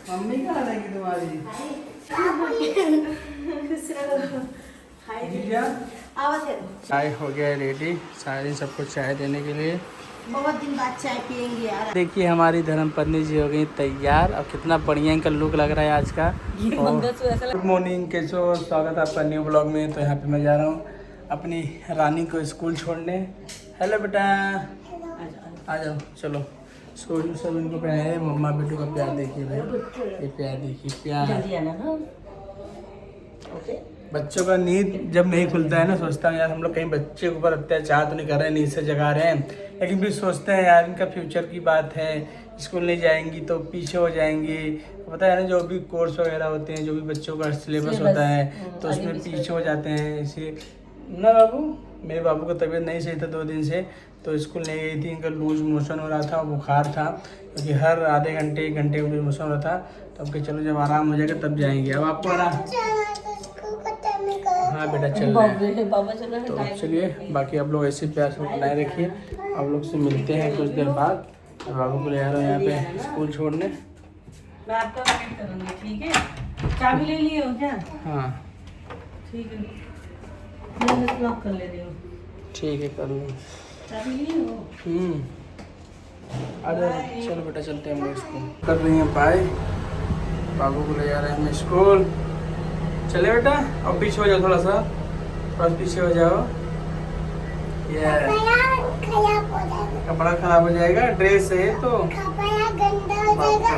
Mummy कहाँ रहेगी तुम्हारी? चाय हो गया रेडी, सारी सबको चाय देने के लिए। बहुत दिन बाद चाय पियेंगे यार। देखिए हमारी धर्मपत्नी जी हो गई तैयार और कितना बढ़िया इनका लुक लग रहा है आज का। गुड मॉर्निंग, कैसे हो? स्वागत है आपका न्यू ब्लॉग में। तो यहाँ पे मैं जा रहा हूँ अपनी रानी को स्कूल छोड़ने। हेलो बेटा, आ जाओ, चलो। स्कूल सब इनको पहनाए। मम्मा बेटू का प्यार देखिए भाई, ये प्यार देखिए, प्यार। बच्चों का नींद जब नहीं खुलता है ना, सोचता हूँ यार हम लोग कहीं बच्चे के ऊपर अत्याचार तो नहीं कर रहे हैं, नींद से जगा रहे हैं, लेकिन फिर सोचते हैं यार इनका फ्यूचर की बात है, स्कूल नहीं जाएंगी तो पीछे हो जाएंगी। पता है ना, जो भी कोर्स वगैरह होते हैं, जो भी बच्चों का सिलेबस होता है तो उसमें पीछे हो जाते हैं। इसी ना बाबू, मेरे बाबू का तबीयत नहीं सही था 2 दिन से, तो स्कूल नहीं गई थी। इनका लूज मोशन हो रहा था, बुखार था, क्योंकि हर आधे घंटे 1 घंटे लूज मोशन हो रहा था। तो अब चलो जब आराम हो जाएगा तब जाएंगे। अब आपको आराम? हाँ बेटा चल रहे हैं। तो चलिए, बाकी आप लोग ऐसे प्यार से बनाए रखिए। आप लोग से मिलते हैं कुछ देर बाद। बाबू को ले आ रहा हूँ यहाँ पे स्कूल छोड़ने। मैं आपका वेट करूंगी, ठीक है? चाबी ले लिए हो क्या? हाँ ठीक है, मैं लॉक कर ले रही हूँ। ठीक है, कर लूँ। चाबी लिए हो? अरे चलो बेटा, चलते हैं हम लोग स्कूल। कर रही हैं बाय। बाबू को ले जा रहे हैं हम स्कूल। चले बेटा, अब पीछे हो जाओ, थोड़ा सा बस पीछे हो जाओ। ये कपड़ा खराब हो जाएगा, ड्रेस है तो गंदा हो जाएगा।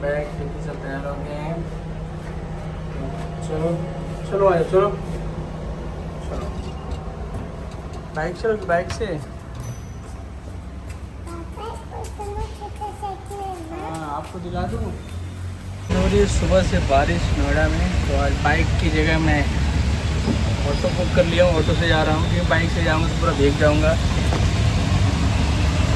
बैग से तैयार हो गए हैं। चलो चलो आ जाओ, चलो चलो। बाइक चलो, बाइक से। हाँ, आपको दिला दूँ। हो रही सुबह से बारिश नोएडा में, तो आज बाइक की जगह मैं ऑटो बुक कर लिया हूँ। ऑटो से जा रहा हूँ, क्योंकि बाइक से जाऊँगा तो पूरा भीग जाऊँगा।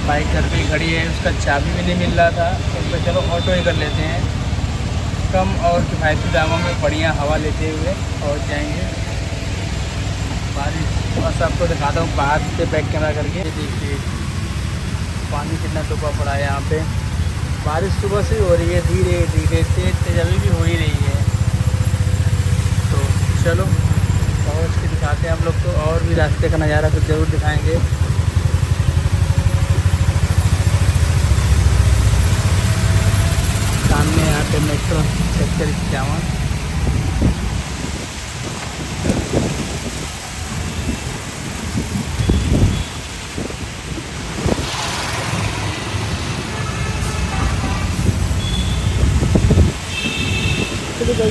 बाइक घर पे खड़ी है, उसका चाबी भी नहीं मिल रहा था, तो चलो ऑटो ही कर लेते हैं। कम और किफ़ायती दामों में बढ़िया हवा लेते हुए और जाएंगे। बारिश बस आपको दिखाता हूँ बाहर से बैक कैमरा करके। देखिए पानी कितना डूबा पड़ा है यहाँ पे। बारिश सुबह से हो रही है, धीरे धीरे, तेज अभी भी हो ही रही है। तो चलो पहुँच के दिखाते हैं आप लोग को, और भी रास्ते का नज़ारा तो ज़रूर दिखाएंगे। सामने यहाँ पे मेट्रो सेक्टर 51।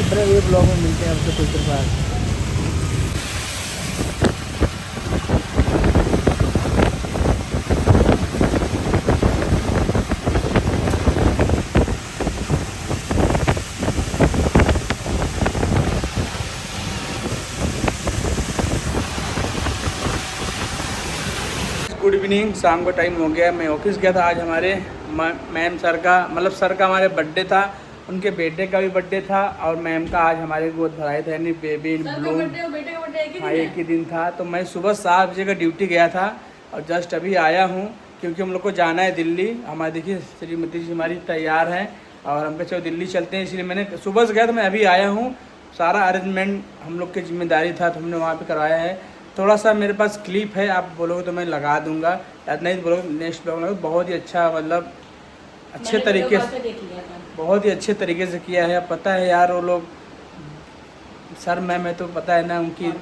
बड़े ब्लॉग में मिलते हैं आपसे कुछ देर बाद। गुड इवनिंग, शाम का टाइम हो गया। मैं ऑफिस गया था। आज हमारे मैम सर का, मतलब सर का हमारे बर्थडे था, उनके बेटे का भी बर्थडे था, और मैम का आज हमारे गोद भराए थे, यानी बेबी इन ब्लूम। हाँ, एक ही दिन था। तो मैं सुबह 7 बजे का ड्यूटी गया था और जस्ट अभी आया हूँ, क्योंकि हम लोग को जाना है दिल्ली। हमारे देखिए श्रीमती जी हमारी तैयार हैं और हम चलो दिल्ली चलते हैं, इसलिए मैंने सुबह से गया तो मैं अभी आया हूँ। सारा अरेंजमेंट हम लोग की जिम्मेदारी था, तो हमने वहाँ पर करवाया है। थोड़ा सा मेरे पास क्लिप है, आप बोलोगे तो मैं लगा दूंगा, या नहीं बोलोगे नेक्स्ट ब्लॉग में। बहुत ही अच्छा, मतलब अच्छे तरीके से, बहुत ही अच्छे तरीके से किया है। पता है यार, वो लोग सर मैम है तो पता है ना, उनकी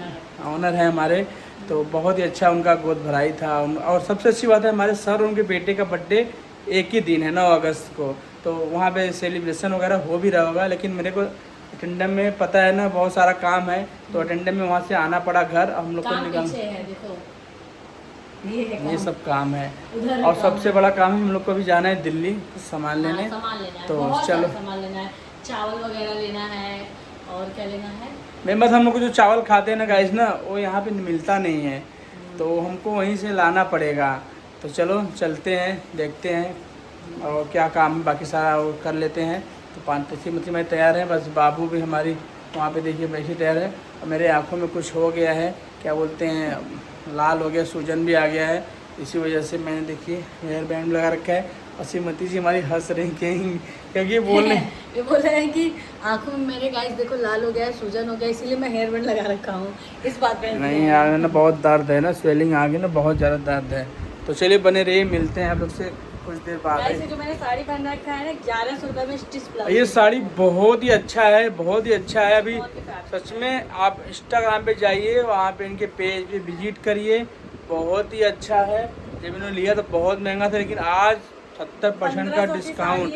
ऑनर है हमारे, तो बहुत ही अच्छा उनका गोद भराई था। और सबसे अच्छी बात है, हमारे सर और उनके बेटे का बर्थडे एक ही दिन है, 9 अगस्त को। तो वहाँ पे सेलिब्रेशन वगैरह हो भी रहा होगा, लेकिन मेरे को अटेंडम में पता है ना बहुत सारा काम है, तो अटेंडम में वहाँ से आना पड़ा घर। हम लोग को निकल, ये सब काम है। और सबसे बड़ा काम है, हम लोग को भी जाना है दिल्ली सामान लेने। तो चलो, सामान लेना है, चावल वगैरह लेना है, और क्या लेना है। मेन बात, हम लोग को जो चावल खाते हैं ना गाइस ना, वो यहाँ पे मिलता नहीं है, तो हमको वहीं से लाना पड़ेगा। तो चलो चलते हैं, देखते हैं और क्या काम बाकी सारा वो कर लेते हैं। तो 5 मतलब मैं तैयार है, बस बाबू भी हमारी वहाँ पे देखिए वैसे तैयार है। और मेरे आँखों में कुछ हो गया है, क्या बोलते हैं, लाल हो गया, सूजन भी आ गया है, इसी वजह से मैंने देखिए हेयर बैंड लगा रखा है। और श्रीमती जी हमारी हंस रही कहीं क्योंकि बोलने ये बोल रहे हैं कि आंखों में मेरे गाइस देखो लाल हो गया है, सूजन हो गया, इसीलिए मैं हेयर बैंड लगा रखा हूँ इस बात पे। नहीं यार ना बहुत दर्द है ना, स्वेलिंग आ गई ना, बहुत ज़्यादा दर्द है। तो चलिए बने रहिए, मिलते हैं आप लोग से कुछ देर बाद। गाइस ये जो मैंने साड़ी पहन रखा है ना 1100 रुपये में स्टिच ब्लाउज। ये साड़ी बहुत ही अच्छा है, बहुत ही अच्छा है। अभी सच में आप इंस्टाग्राम पे जाइए, वहाँ पे इनके पेज पे विजिट करिए, बहुत ही अच्छा है। जब इन्होंने लिया तो बहुत महंगा था, लेकिन आज 70% का डिस्काउंट।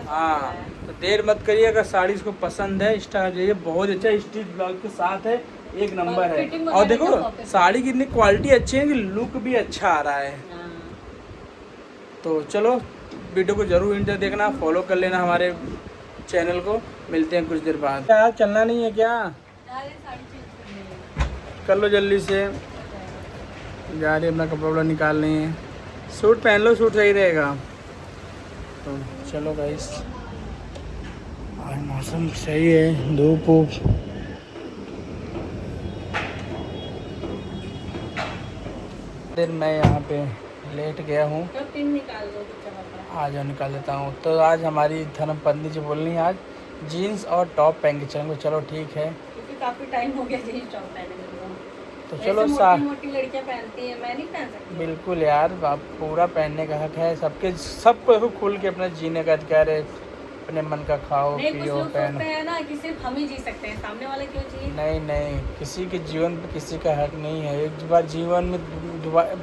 हाँ तो देर मत करिए, अगर साड़ी इसको पसंद है इंस्टाग्राम जाइए, बहुत अच्छा स्टिच ब्लाउज के साथ है, एक नंबर है। और देखो साड़ी की इतनी क्वालिटी अच्छी है कि लुक भी अच्छा आ रहा है। तो चलो वीडियो को जरूर इंटर देखना, फॉलो कर लेना हमारे चैनल को। मिलते हैं कुछ देर बाद। यार चलना नहीं है क्या? कर लो जल्दी से, जा रही अपना कपड़ा वपड़ा निकाल रही है। सूट पहन लो, सूट सही रहेगा। तो चलो गाइस, आज मौसम सही है, धूप वूप। फिर मैं यहाँ पे लेट गया हूँ, आ जाओ निकाल देता हूँ। तो आज हमारी धर्मपत्नी जी बोल रही है आज जीन्स और टॉप पहन के चलेंगे। चलो ठीक है, क्योंकि काफी टाइम हो गया जीन्स टॉप पहने हुए। तो चलो मोटी लड़कियां पहनती है, मैं नहीं पहन सकती। बिल्कुल यार, आप पूरा पहनने का हक है सबके, सबको खुल के अपना जीने का अधिकार है। अपने मन का खाओ पियो पहनो। ना कि सिर्फ हम ही जी सकते हैं, सामने वाले क्यों जिए? नहीं नहीं, किसी के जीवन पे किसी का हक नहीं है। एक बार जीवन में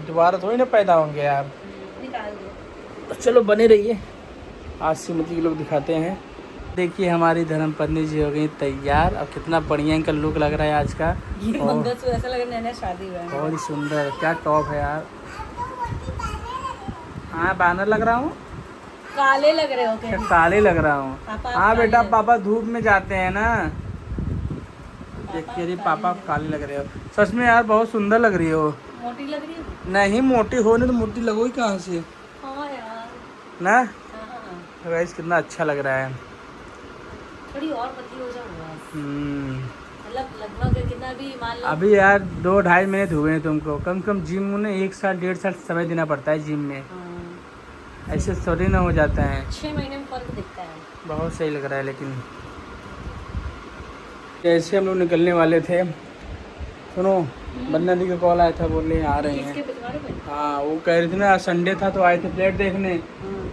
दोबारा थोड़ी ना पैदा होंगे यार। निकाल दो। तो चलो बने रहिए, आज श्रीमती के लोग दिखाते हैं। देखिए हमारी धर्मपत्नी जी हो गई तैयार, और कितना बढ़िया इनका लुक लग रहा है आज का। और ऐसा लग रहा है शादी हुआ है। बहुत ही सुंदर, क्या टॉप है यार। हाँ बानर लग रहा हूँ, काले लग रहे हो क्या? काले लग रहा हूँ। हाँ बेटा, पापा धूप में जाते हैं ना। देखिए अरे पापा काले लग रहे हो, सच में यार बहुत सुंदर लग रही हो। मोटी लग रही हो? नहीं मोटी हो नहीं तो मोटी लगोगी कहाँ से? हाँ यार ना। हाँ। गाइस कितना अच्छा लग रहा है। थोड़ी और पतली हो जाऊंगा। मतलब लगभग कितना भी मान लो। अभी यार 2-2.5 महीने हुए हैं तुमको, कम से कम जिम में 1 साल 1.5 साल समय देना पड़ता है जिम में। ऐसे थोड़ी ना हो जाता है। 6 महीने में फर्क दिखता है। बहुत सही लग रहा है। लेकिन जैसे हम लोग निकलने वाले थे, सुनो बन्ना दी का कॉल आया था, बोल रहे आ रहे हैं। हाँ वो कह रही थी ना, संडे था तो आए थे फ्लैट देखने।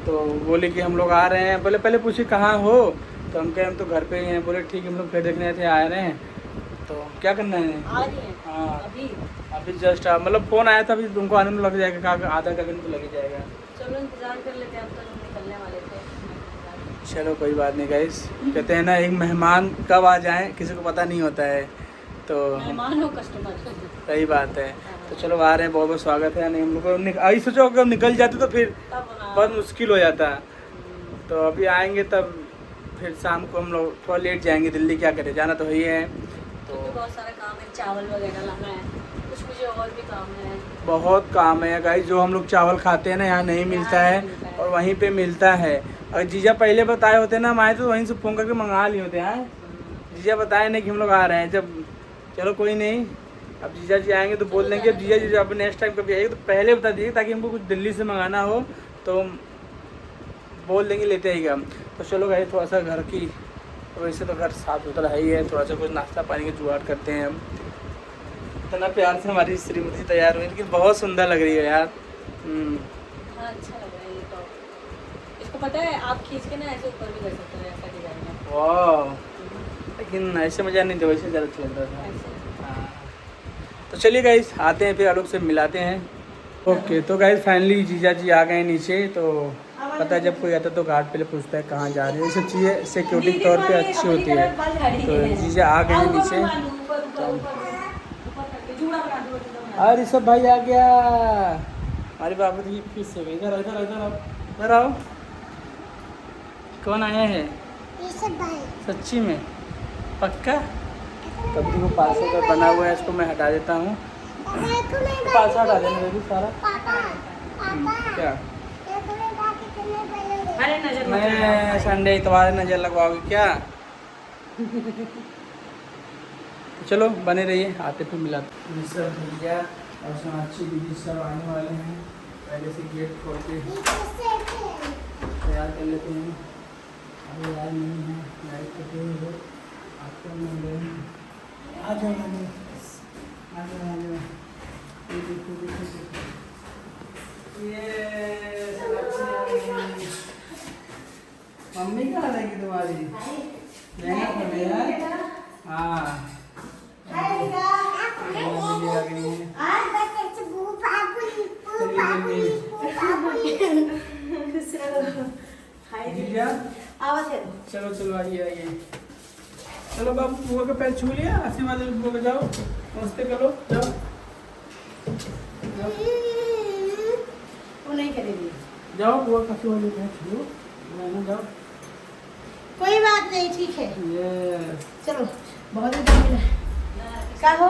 तो बोले कि हम लोग आ रहे हैं। बोले पहले पूछे कहाँ हो, तो हम कह हम तो घर पे ही हैं। बोले ठीक है, हम लोग फ्लैट देखने आए थे, आ रहे हैं। तो क्या करना है? हाँ अभी जस्ट मतलब फ़ोन आया था, अभी तुमको आने में लग जाएगा, आधा घंटे तो लग जाएगा। चलो इंतजार कर लेते हैं, अब तक निकलने वाले थे। चलो कोई बात नहीं गाइस, कहते हैं ना एक मेहमान कब आ जाए किसी को पता नहीं होता है। तो मेहमान हो कस्टमर। सही बात है। तो चलो आ रहे हैं, बहुत बहुत स्वागत है। नहीं हम लोग आई सोचो अगर निकल जाते तो फिर बहुत मुश्किल हो जाता। तो अभी आएंगे तब फिर शाम को हम लोग थोड़ा लेट जाएंगे दिल्ली, क्या करें, जाना तो ही है। तो बहुत सारा काम है, चावल वगैरह लाना है, कुछ मुझे और भी काम है। बहुत काम है गाइस, जो हम लोग चावल खाते हैं ना यहाँ नहीं मिलता है, और वहीं पे मिलता है। अगर जीजा पहले बताए होते ना हम आए तो वहीं से फ़ोन करके मंगा लिए होते हैं। जीजा बताए नहीं कि हम लोग आ रहे हैं। जब चलो कोई नहीं, अब जीजा जी आएंगे तो बोल देंगे। अब जीजा जी जब नेक्स्ट टाइम कभी आएगी तो पहले बता दीजिए, ताकि हमको कुछ दिल्ली से मंगाना हो तो बोल देंगे लेते आइएगा। तो चलो गाइस थोड़ा सा घर की, वैसे तो घर साफ सुथरा है ही है, थोड़ा सा कुछ नाश्ता पानी का जुगाड़ करते हैं हम। इतना प्यार से हमारी श्रीमती तैयार हुई, लेकिन बहुत सुंदर लग रही है यार। हाँ अच्छा लग रहा है ये तो। इसको पता है आप खींच के ना ऐसे ऊपर भी कर सकते हो, ऐसा डिजाइन है। वाह, लेकिन ऐसे मज़ा नहीं था, वैसे ज़्यादा अच्छा लग रहा था। हाँ तो चलिए गाइस आते हैं, फिर आलोक से मिलाते हैं। ओके तो गाइस फाइनली जीजा जी आ गए नीचे। तो पता है जब कोई आता तो गार्ड पहले पूछता है कहाँ जा रहे हैं, ये सब चीज़ें सिक्योरिटी के तौर पे अच्छी होती है। तो जीजा आ गए नीचे। अरे ऋषभ भाई आ गया, हमारे बाबू जी फिर से गए। इधर इधर इधर आओ, इधर आओ। कौन आया है? ऋषभ भाई। सच्ची में? पक्का? तब देखो पासा का बना हुआ है, इसको मैं हटा देता हूँ। पासा हटा देना बेबी सारा। क्या मैं संडे इतवार नज़र लगवाओगी क्या? चलो बने रहिए, आते फिर मिलाते। ऋषभ भैया और सोनाक्षी दीदी सब आने वाले हैं। पहले से गेट खोल के तैयार कर लेते हैं। अभी यार नहीं है लाइट कटे हुए हो आपको मिल रहे हैं। आ जाओ आ जाओ आ जाओ आ जाओ। ये देखो देखो देखो ये मम्मी कहाँ रहेगी तुम्हारी? लेना पड़ेगा। हाँ चलो चलो आइए आइए। चलो बाबू बुआ का पैर छू लिया, आशीर्वाद बुआ को जाओ नमस्ते करो जाओ। वो नहीं करेगी। जाओ बुआ का आशीर्वाद पैर छू जाओ। कोई बात नहीं ठीक है। यस चलो बहुत अच्छा मिला। क्या हो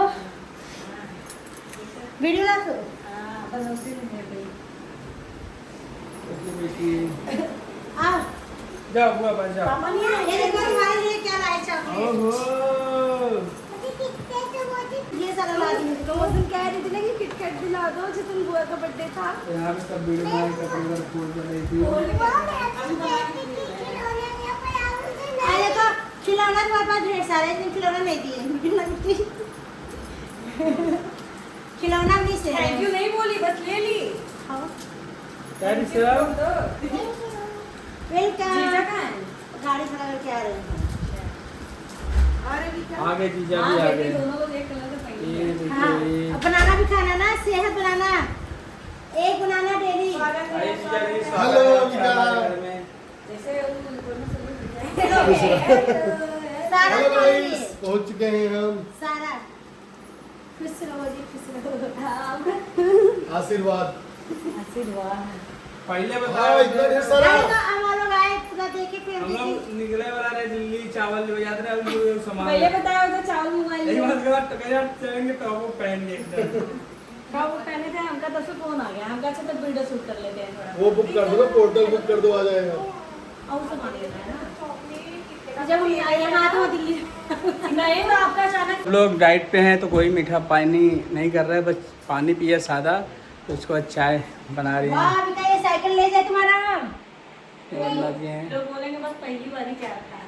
वीडियो ला तो बस उसी में बेटी आ जाओ बुआ पास जाओ। पापा नहीं है। ये देखो तुम्हारे लिए क्या लाए चॉकलेट। ओहो ये सारा ला दी। तो उस दिन कह रही थी ना कि किटकैट दिला दो जिस दिन बुआ का बर्थडे था। यहाँ पे सब वीडियो बना के परिवार खोल कर रही थी। अरे तो खिलौना तुम्हारे पास ढेर सारे हैं, खिलौना नहीं दिए। खिलौना नहीं से थैंक यू नहीं बोली, बस ले ली। Daddy sir welcome. जीजा कहाँ है? गाड़ी खड़ा करके आ रहे हैं। आगे जीजा भी आ गए। दोनों को एक कलर का पहन ये हाँ देखिए बनाना भी खाना ना, सेहत बनाना, एक बनाना डेली। आई जीजा जी हेलो, स्वागत है जीजा। हमारे घर में। जैसे सारा हेलो खाइए। गाइस, पहुंच चुके हैं हम। सारा खुश रहो जी, खुश रहो। आशीर्वाद। आशीर्वाद। पहले हाँ, बताओ इतना ढेर सारा। अरे तो हम लोग आए पूरा देखे फिर हम लोग निकले वाला रहे दिल्ली चावल ले जाते रहे अब जो सामान पहले बताया होता चावल मोबाइल एक बात कहा तो कह चलेंगे तो वो पहन के एकदम वो पहने थे हमका तो फोन आ गया। हमका अच्छा तो वीडियो शूट कर लेते हैं थोड़ा। वो बुक कर दो ना, पोर्टल बुक कर दो, आ जाएगा। और सामान लेना है ना। जब हम यहाँ तो दिल्ली नहीं तो आपका अचानक हम लोग डाइट पे हैं तो कोई मीठा पानी नहीं कर रहा है, बस पानी पिए सादा। तो उसके बाद चाय बना रही वाह हैं। अभी ये साइकिल ले जाए तुम्हारा। ये बंदा जी हैं। लोग बोलेंगे बस पहली बार ही क्या था।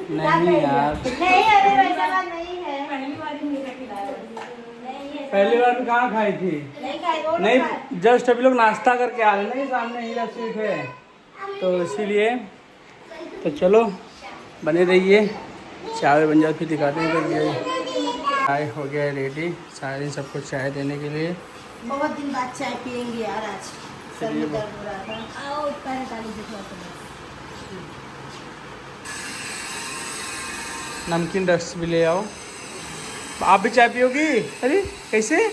नहीं यार नहीं अरे वैसा बात नहीं है। पहली बार ही मीठा खिलाया। नहीं है पहली बार में कहाँ खाई थी? नहीं खाए वो नहीं जस्ट अभी लोग नाश्ता करके आ रहे हैं ना, ये सामने हीरा स्वीट है तो इसीलिए। तो चलो बने रहिए, चाय बन जाओ फिर दिखाते हैं। चाय हो गया है रेडी, सारे सबको चाय देने के लिए। बहुत दिन बाद चाय पियेंगे यार आज। सर में दर्द हो रहा था। आओ पैर डाली दिखा तो। नमकीन रस भी ले आओ। आप भी चाय पियोगी? अरे कैसे? यही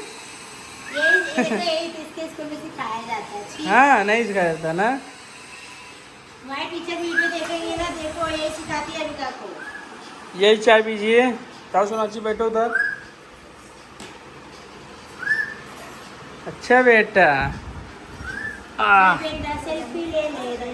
इसके स्कूल में सिखाया जाता है। ठीक। हाँ नहीं सिखाया जाता ना। हमारे टीचर वीडियो देखेंगे ना, देखो यही सिखाती है अनिका को। यही चाय पीजिए। ताऊ सोनाक्षी बैठो उधर। अच्छा बेटा बेटा सेल्फी ले ले रे।